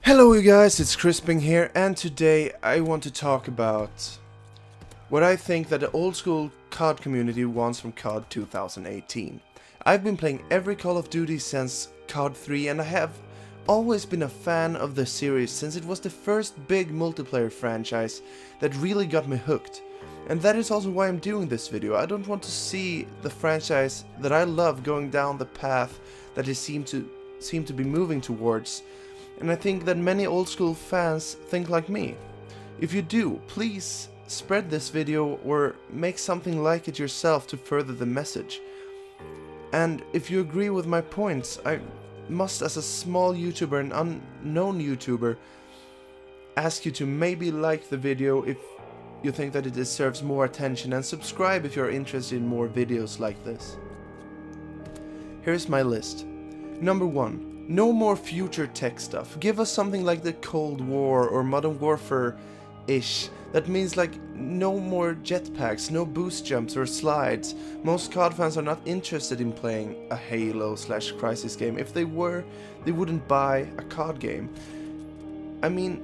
Hello you guys, it's Krisping here, and today I want to talk about what I think that the old school CoD community wants from CoD 2018. I've been playing every Call of Duty since CoD 3 and I have always been a fan of the series since it was the first big multiplayer franchise that really got me hooked. And that is also why I'm doing this video. I don't want to see the franchise that I love going down the path that it seem to be moving towards. And I think that many old school fans think like me. If you do, please spread this video or make something like it yourself to further the message. And if you agree with my points, I must, as a small YouTuber and unknown YouTuber, ask you to maybe like the video if you think that it deserves more attention, and subscribe if you're interested in more videos like this. Here's my list. Number 1. No more future tech stuff. Give us something like the Cold War or Modern Warfare-ish. That means like no more jetpacks, no boost jumps or slides. Most CoD fans are not interested in playing a Halo/Crisis game. If they were, they wouldn't buy a CoD game. I mean,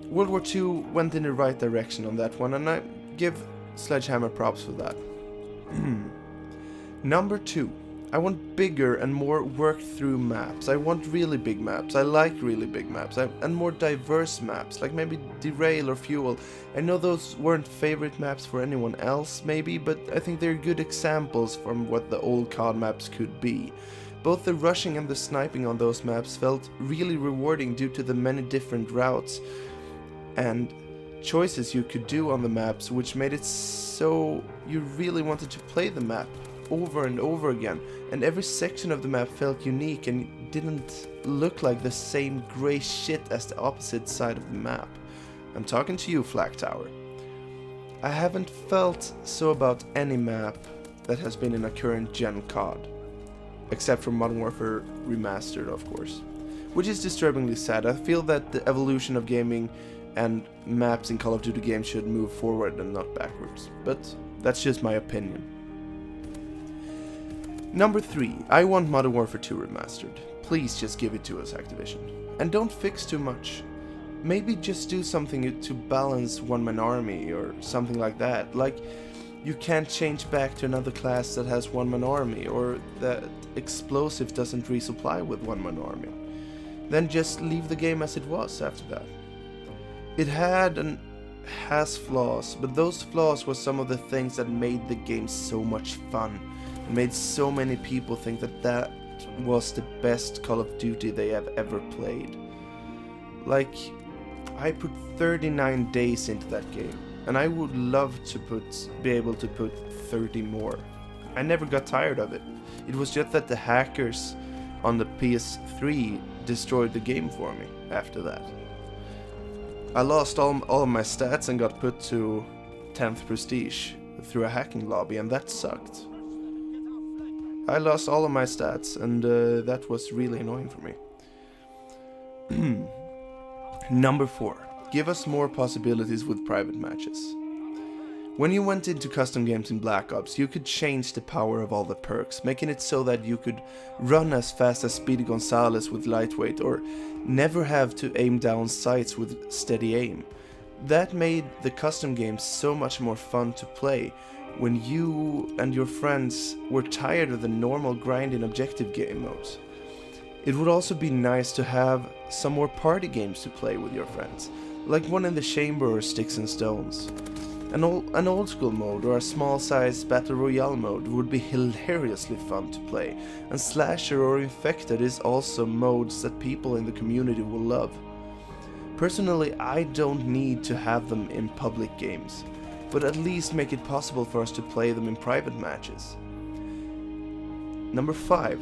World War II went in the right direction on that one, and I give Sledgehammer props for that. Number 2. I want bigger and more worked through maps. I want really big maps. I like really big maps. And more diverse maps, like maybe Derail or Fuel. I know those weren't favorite maps for anyone else maybe, but I think they're good examples from what the old CoD maps could be. Both the rushing and the sniping on those maps felt really rewarding due to the many different routes and choices you could do on the maps, which made it so you really wanted to play the map over and over again, and every section of the map felt unique and didn't look like the same grey shit as the opposite side of the map. I'm talking to you, Flak Tower. I haven't felt so about any map that has been in a current gen CoD, except for Modern Warfare Remastered, of course, which is disturbingly sad. I feel that the evolution of gaming and maps in Call of Duty games should move forward and not backwards, but that's just my opinion. Number 3, I want Modern Warfare 2 remastered. Please just give it to us, Activision. And don't fix too much. Maybe just do something to balance one-man army or something like that. Like, you can't change back to another class that has one-man army, or that explosive doesn't resupply with one-man army. Then just leave the game as it was after that. It had and has flaws, but those flaws were some of the things that made the game so much fun. Made so many people think that that was the best Call of Duty they have ever played. Like, I put 39 days into that game, and I would love to be able to put 30 more. I never got tired of it. It was just that the hackers on the PS3 destroyed the game for me after that. I lost all of my stats and got put to 10th prestige through a hacking lobby, and that sucked. I lost all of my stats, and that was really annoying for me. Number 4. Give us more possibilities with private matches. When you went into custom games in Black Ops, you could change the power of all the perks, making it so that you could run as fast as Speedy Gonzales with lightweight, or never have to aim down sights with steady aim. That made the custom games so much more fun to play when you and your friends were tired of the normal grinding objective game modes. It would also be nice to have some more party games to play with your friends, like one in the chamber or Sticks and Stones. An old school mode or a small size battle royale mode would be hilariously fun to play, and Slasher or Infected is also modes that people in the community will love. Personally, I don't need to have them in public games, but at least make it possible for us to play them in private matches. Number 5.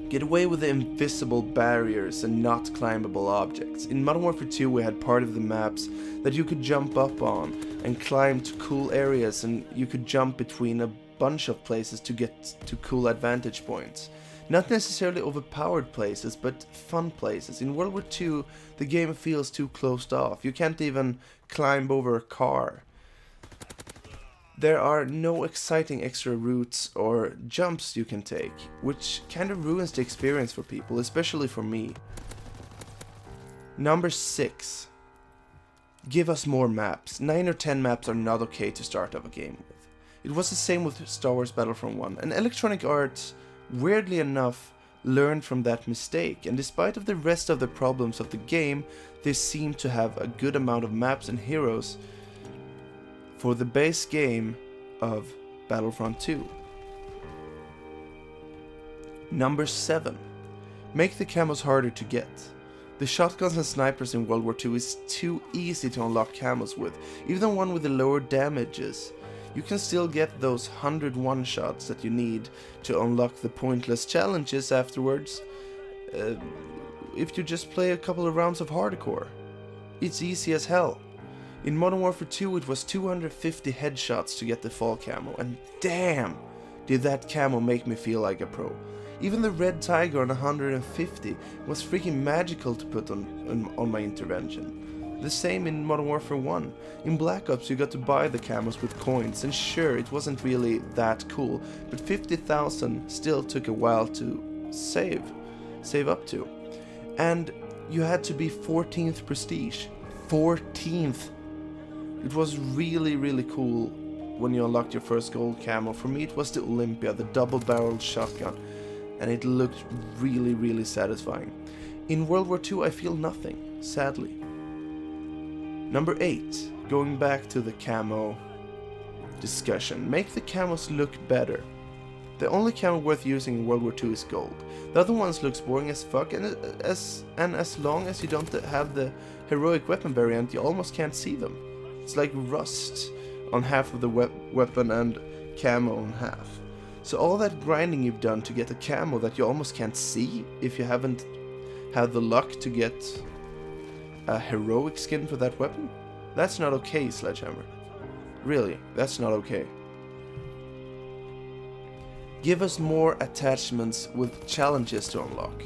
Get away with the invisible barriers and not climbable objects. In Modern Warfare 2 we had part of the maps that you could jump up on and climb to cool areas, and you could jump between a bunch of places to get to cool advantage points. Not necessarily overpowered places, but fun places. In World War II the game feels too closed off. You can't even climb over a car. There are no exciting extra routes or jumps you can take, which kind of ruins the experience for people, especially for me. Number 6. Give us more maps. 9 or 10 maps are not okay to start off a game with. It was the same with Star Wars Battlefront 1, and Electronic Arts, weirdly enough, learned from that mistake, and despite of the rest of the problems of the game, they seem to have a good amount of maps and heroes for the base game of Battlefront 2. Number 7. Make the camos harder to get. The shotguns and snipers in World War II is too easy to unlock camos with. Even the one with the lower damages, you can still get those 100 one-shots that you need to unlock the pointless challenges afterwards, if you just play a couple of rounds of hardcore. It's easy as hell. In Modern Warfare 2 it was 250 headshots to get the fall camo, and damn, did that camo make me feel like a pro. Even the red tiger on 150 was freaking magical to put on my intervention. The same in Modern Warfare 1. In Black Ops you got to buy the camos with coins, and sure, it wasn't really that cool, but 50,000 still took a while to save up to. And you had to be 14th prestige. 14th! It was really cool when you unlocked your first gold camo. For me it was the Olympia, the double-barreled shotgun, and it looked really satisfying. In World War II I feel nothing, sadly. Number 8, going back to the camo discussion, make the camos look better. The only camo worth using in World War II is gold. The other ones looks boring as fuck, and as long as you don't have the heroic weapon variant, you almost can't see them. It's like rust on half of the weapon and camo on half. So all that grinding you've done to get a camo that you almost can't see if you haven't had the luck to get a heroic skin for that weapon? That's not okay, Sledgehammer. Really, that's not okay. Give us more attachments with challenges to unlock.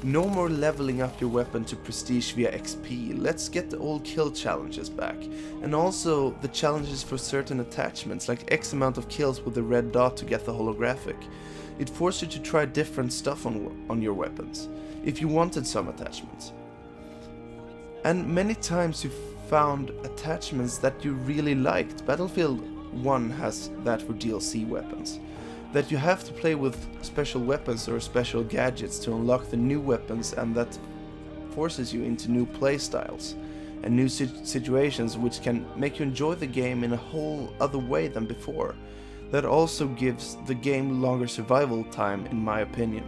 No more leveling up your weapon to prestige via XP. Let's get the old kill challenges back. And also the challenges for certain attachments, like X amount of kills with the red dot to get the holographic. It forced you to try different stuff on your weapons, if you wanted some attachments. And many times you found attachments that you really liked. Battlefield 1 has that for DLC weapons. That you have to play with special weapons or special gadgets to unlock the new weapons, and that forces you into new playstyles and new situations which can make you enjoy the game in a whole other way than before. That also gives the game longer survival time, in my opinion.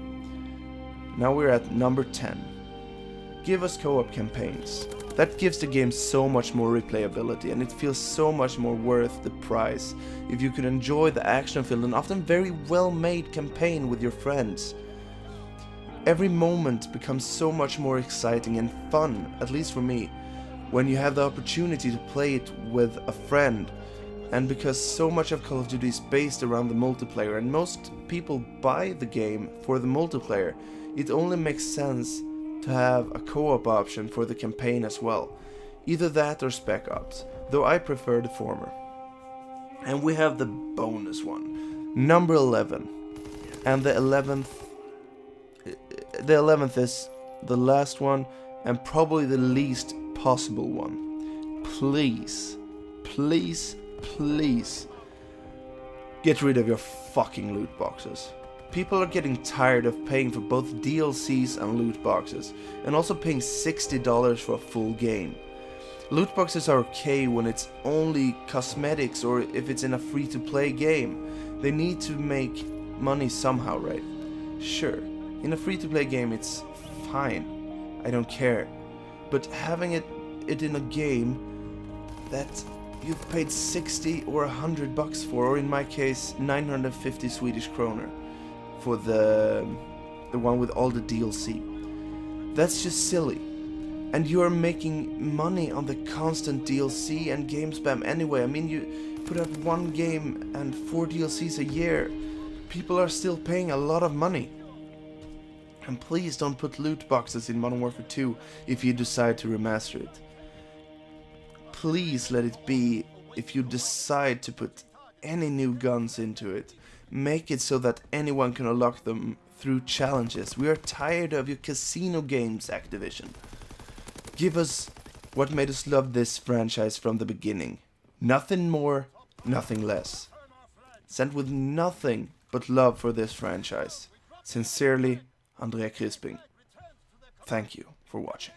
Now we're at number 10. Give us co-op campaigns. That gives the game so much more replayability, and it feels so much more worth the price if you could enjoy the action-filled and often very well-made campaign with your friends. Every moment becomes so much more exciting and fun, at least for me, when you have the opportunity to play it with a friend. And because so much of Call of Duty is based around the multiplayer, and most people buy the game for the multiplayer, it only makes sense to have a co-op option for the campaign as well. Either that or Spec Ops, though I prefer the former. And we have the bonus one, number 11. And the 11th is the last one, and probably the least possible one. Please get rid of your fucking loot boxes. People are getting tired of paying for both DLCs and loot boxes, and also paying $60 for a full game. Loot boxes are okay when it's only cosmetics or if it's in a free-to-play game. They need to make money somehow, right? Sure, in a free-to-play game it's fine, I don't care. But having it in a game that you've paid 60 or 100 bucks for, or in my case 950 Swedish kroner for the one with all the DLC. That's just silly. And you are making money on the constant DLC and game spam anyway. I mean, you put out one game and 4 DLCs a year. People are still paying a lot of money. And please don't put loot boxes in Modern Warfare 2 if you decide to remaster it. Please let it be. If you decide to put any new guns into it, make it so that anyone can unlock them through challenges. We are tired of your casino games, Activision. Give us what made us love this franchise from the beginning. Nothing more, nothing less. Sent with nothing but love for this franchise. Sincerely, Krisping. Thank you for watching.